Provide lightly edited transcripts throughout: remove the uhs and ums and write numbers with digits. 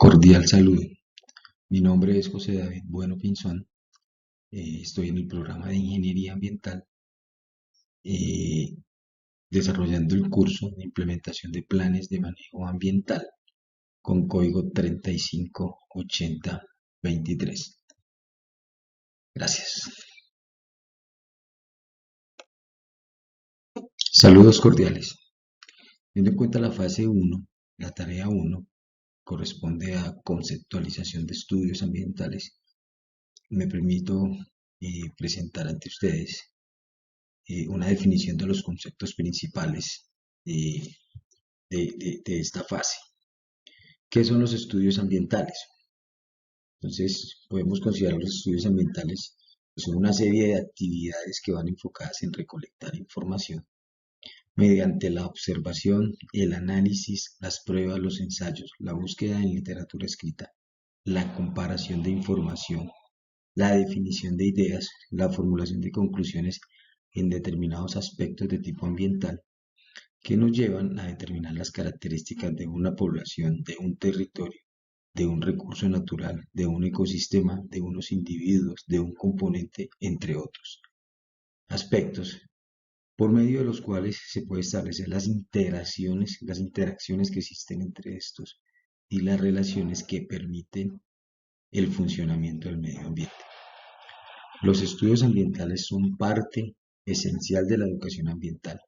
Cordial saludo. Mi nombre es José David Bueno Pinzón. Estoy en el programa de Ingeniería Ambiental, eh, desarrollando el curso de implementación de planes de manejo ambiental con código 358023. Gracias. Saludos cordiales. Teniendo en cuenta la fase 1, la tarea 1 corresponde a conceptualización de estudios ambientales. Me permito presentar ante ustedes una definición de los conceptos principales eh, de esta fase. ¿Qué son los estudios ambientales? Entonces, podemos considerar los estudios ambientales que son una serie de actividades que van enfocadas en recolectar información mediante la observación, el análisis, las pruebas, los ensayos, la búsqueda en literatura escrita, la comparación de información, la definición de ideas, la formulación de conclusiones en determinados aspectos de tipo ambiental que nos llevan a determinar las características de una población, de un territorio, de un recurso natural, de un ecosistema, de unos individuos, de un componente, entre otros aspectos, por medio de los cuales se puede establecer las interacciones que existen entre estos y las relaciones que permiten el funcionamiento del medio ambiente. Los estudios ambientales son parte esencial de la educación ambiental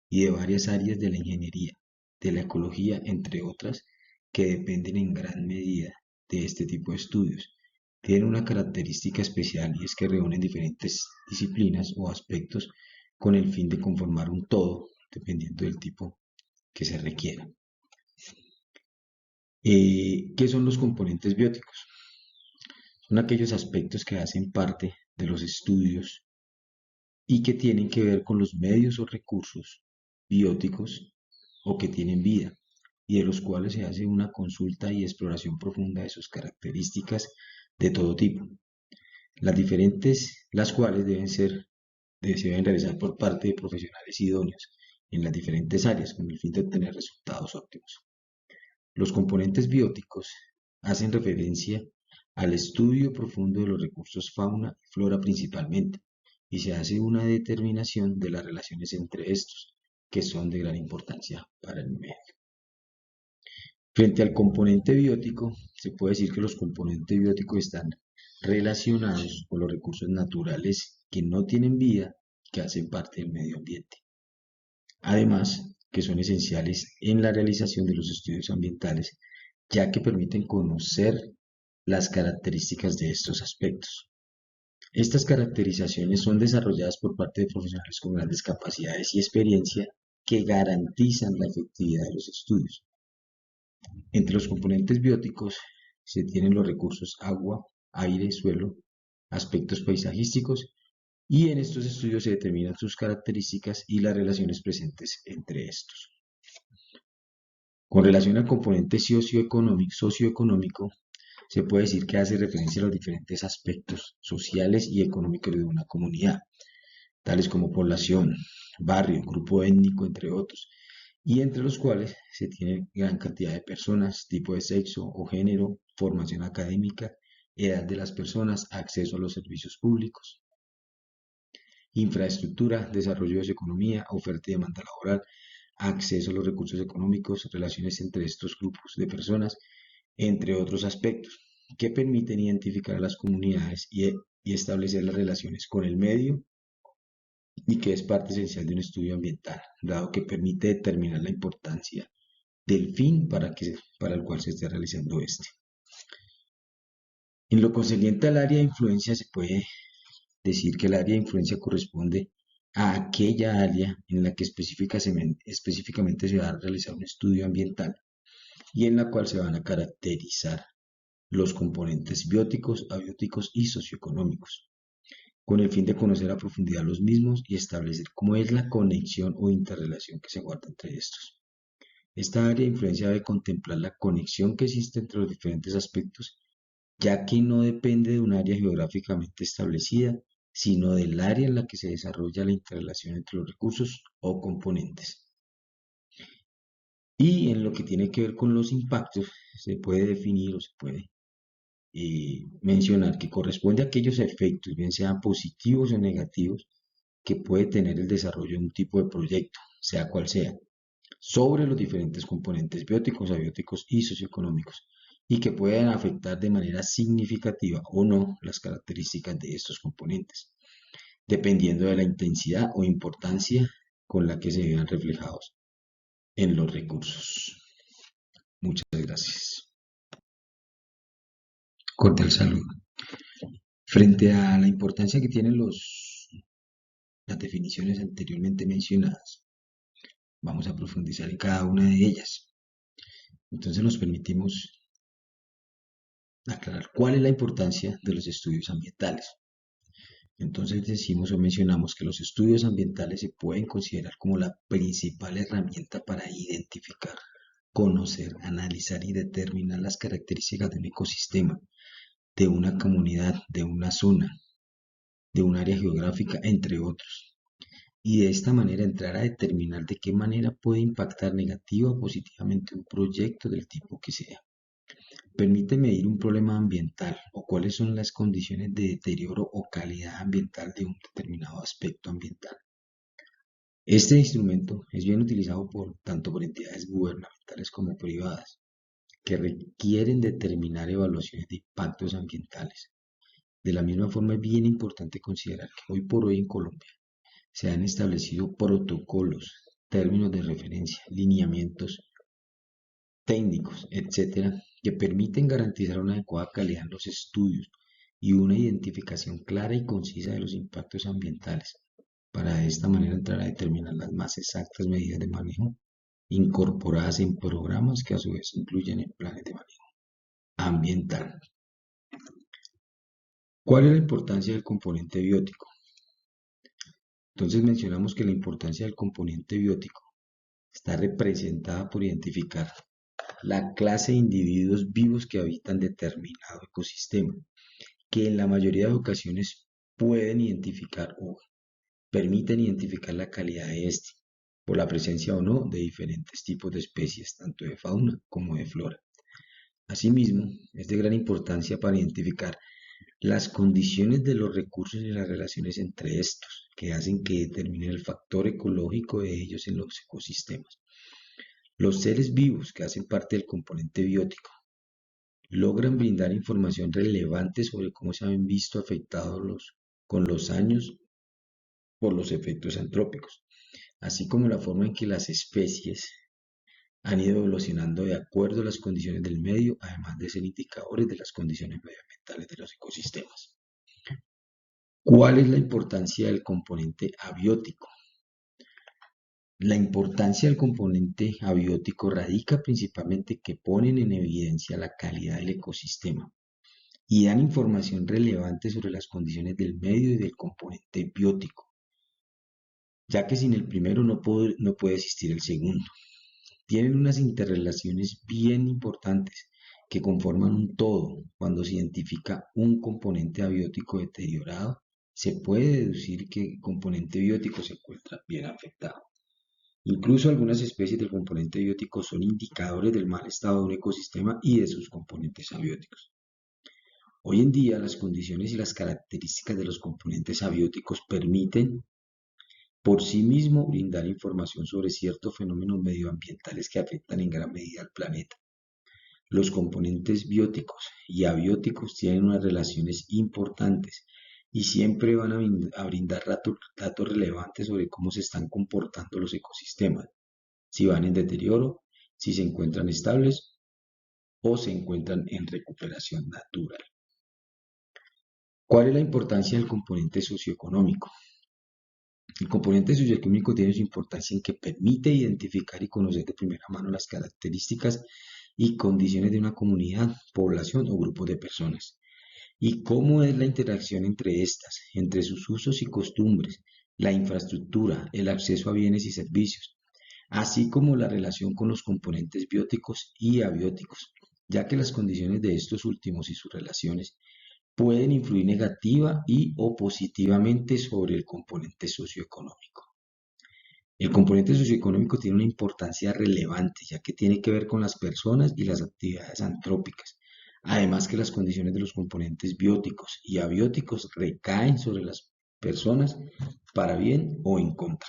y de varias áreas de la ingeniería, de la ecología, entre otras, que dependen en gran medida de este tipo de estudios. Tienen una característica especial y es que reúnen diferentes disciplinas o aspectos con el fin de conformar un todo, dependiendo del tipo que se requiera. ¿Qué son los componentes bióticos? Son aquellos aspectos que hacen parte de los estudios y que tienen que ver con los medios o recursos bióticos o que tienen vida y de los cuales se hace una consulta y exploración profunda de sus características de todo tipo, las cuales se deben realizar por parte de profesionales idóneos en las diferentes áreas con el fin de obtener resultados óptimos. Los componentes bióticos hacen referencia al estudio profundo de los recursos fauna y flora principalmente, y se hace una determinación de las relaciones entre estos, que son de gran importancia para el medio. Frente al componente biótico, se puede decir que los componentes bióticos están relacionados con los recursos naturales que no tienen vida, que hacen parte del medio ambiente. Además, que son esenciales en la realización de los estudios ambientales, ya que permiten conocer las características de estos aspectos. Estas caracterizaciones son desarrolladas por parte de profesionales con grandes capacidades y experiencia que garantizan la efectividad de los estudios. Entre los componentes bióticos se tienen los recursos agua, aire, suelo, aspectos paisajísticos y en estos estudios se determinan sus características y las relaciones presentes entre estos. Con relación al componente socioeconómico, se puede decir que hace referencia a los diferentes aspectos sociales y económicos de una comunidad, tales como población, barrio, grupo étnico, entre otros, y entre los cuales se tiene gran cantidad de personas, tipo de sexo o género, formación académica, edad de las personas, acceso a los servicios públicos, infraestructura, desarrollo de su economía, oferta y demanda laboral, acceso a los recursos económicos, relaciones entre estos grupos de personas, entre otros aspectos, que permiten identificar a las comunidades y establecer las relaciones con el medio y que es parte esencial de un estudio ambiental, dado que permite determinar la importancia del fin para el cual se esté realizando este. En lo concerniente al área de influencia, se puede decir que el área de influencia corresponde a aquella área en la que específicamente se va a realizar un estudio ambiental y en la cual se van a caracterizar los componentes bióticos, abióticos y socioeconómicos, con el fin de conocer a profundidad los mismos y establecer cómo es la conexión o interrelación que se guarda entre estos. Esta área de influencia debe contemplar la conexión que existe entre los diferentes aspectos, ya que no depende de un área geográficamente establecida, sino del área en la que se desarrolla la interrelación entre los recursos o componentes. Y en lo que tiene que ver con los impactos, se puede definir o se puede mencionar que corresponde a aquellos efectos, bien sean positivos o negativos, que puede tener el desarrollo de un tipo de proyecto, sea cual sea, sobre los diferentes componentes bióticos, abióticos y socioeconómicos, y que pueden afectar de manera significativa o no las características de estos componentes, dependiendo de la intensidad o importancia con la que se vean reflejados en los recursos. Muchas gracias. Cordial saludo. Frente a la importancia que tienen las definiciones anteriormente mencionadas, vamos a profundizar en cada una de ellas. Entonces nos permitimos aclarar cuál es la importancia de los estudios ambientales. Entonces decimos o mencionamos que los estudios ambientales se pueden considerar como la principal herramienta para identificar, conocer, analizar y determinar las características de un ecosistema, de una comunidad, de una zona, de un área geográfica, entre otros. Y de esta manera entrar a determinar de qué manera puede impactar negativa o positivamente un proyecto del tipo que sea. Permite medir un problema ambiental o cuáles son las condiciones de deterioro o calidad ambiental de un determinado aspecto ambiental. Este instrumento es bien utilizado tanto por entidades gubernamentales como privadas, que requieren determinar evaluaciones de impactos ambientales. De la misma forma, es bien importante considerar que hoy por hoy en Colombia se han establecido protocolos, términos de referencia, lineamientos técnicos, etcétera, que permiten garantizar una adecuada calidad en los estudios y una identificación clara y concisa de los impactos ambientales, para de esta manera entrar a determinar las más exactas medidas de manejo incorporadas en programas que a su vez incluyen en planes de manejo ambiental. ¿Cuál es la importancia del componente biótico? Entonces mencionamos que la importancia del componente biótico está representada por identificar la clase de individuos vivos que habitan determinado ecosistema, que en la mayoría de ocasiones pueden identificar o permiten identificar la calidad de este, por la presencia o no de diferentes tipos de especies, tanto de fauna como de flora. Asimismo, es de gran importancia para identificar las condiciones de los recursos y las relaciones entre estos, que hacen que determine el factor ecológico de ellos en los ecosistemas. Los seres vivos que hacen parte del componente biótico logran brindar información relevante sobre cómo se han visto afectados con los años por los efectos antrópicos, así como la forma en que las especies han ido evolucionando de acuerdo a las condiciones del medio, además de ser indicadores de las condiciones medioambientales de los ecosistemas. ¿Cuál es la importancia del componente abiótico? La importancia del componente abiótico radica principalmente que ponen en evidencia la calidad del ecosistema y dan información relevante sobre las condiciones del medio y del componente biótico, ya que sin el primero no puede existir el segundo. Tienen unas interrelaciones bien importantes que conforman un todo. Cuando se identifica un componente abiótico deteriorado, se puede deducir que el componente biótico se encuentra bien afectado. Incluso algunas especies del componente biótico son indicadores del mal estado de un ecosistema y de sus componentes abióticos. Hoy en día, las condiciones y las características de los componentes abióticos permiten por sí mismo brindar información sobre ciertos fenómenos medioambientales que afectan en gran medida al planeta. Los componentes bióticos y abióticos tienen unas relaciones importantes y siempre van a brindar datos relevantes sobre cómo se están comportando los ecosistemas, si van en deterioro, si se encuentran estables o se encuentran en recuperación natural. ¿Cuál es la importancia del componente socioeconómico? El componente socioeconómico tiene su importancia en que permite identificar y conocer de primera mano las características y condiciones de una comunidad, población o grupo de personas, y cómo es la interacción entre estas, entre sus usos y costumbres, la infraestructura, el acceso a bienes y servicios, así como la relación con los componentes bióticos y abióticos, ya que las condiciones de estos últimos y sus relaciones pueden influir negativa y o positivamente sobre el componente socioeconómico. El componente socioeconómico tiene una importancia relevante, ya que tiene que ver con las personas y las actividades antrópicas. Además que las condiciones de los componentes bióticos y abióticos recaen sobre las personas para bien o en contra.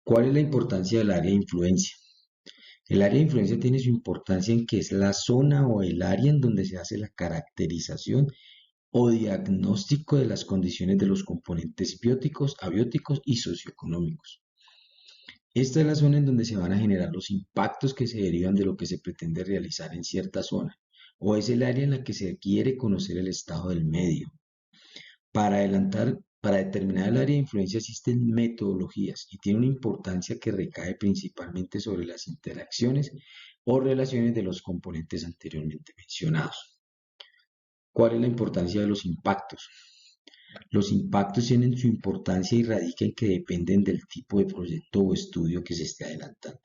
¿Cuál es la importancia del área de influencia? El área de influencia tiene su importancia en que es la zona o el área en donde se hace la caracterización o diagnóstico de las condiciones de los componentes bióticos, abióticos y socioeconómicos. Esta es la zona en donde se van a generar los impactos que se derivan de lo que se pretende realizar en cierta zona, o es el área en la que se quiere conocer el estado del medio. Para determinar el área de influencia existen metodologías y tiene una importancia que recae principalmente sobre las interacciones o relaciones de los componentes anteriormente mencionados. ¿Cuál es la importancia de los impactos? Los impactos tienen su importancia y radica en que dependen del tipo de proyecto o estudio que se esté adelantando.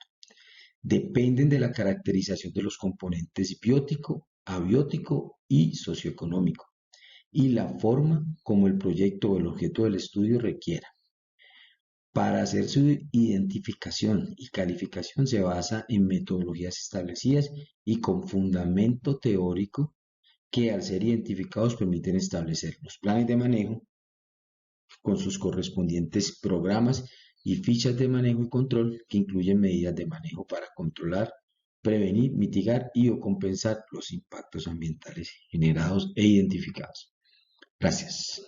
Dependen de la caracterización de los componentes biótico, abiótico y socioeconómico y la forma como el proyecto o el objeto del estudio requiera. Para hacer su identificación y calificación se basa en metodologías establecidas y con fundamento teórico que al ser identificados permiten establecer los planes de manejo con sus correspondientes programas y fichas de manejo y control que incluyen medidas de manejo para controlar, prevenir, mitigar y o compensar los impactos ambientales generados e identificados. Gracias.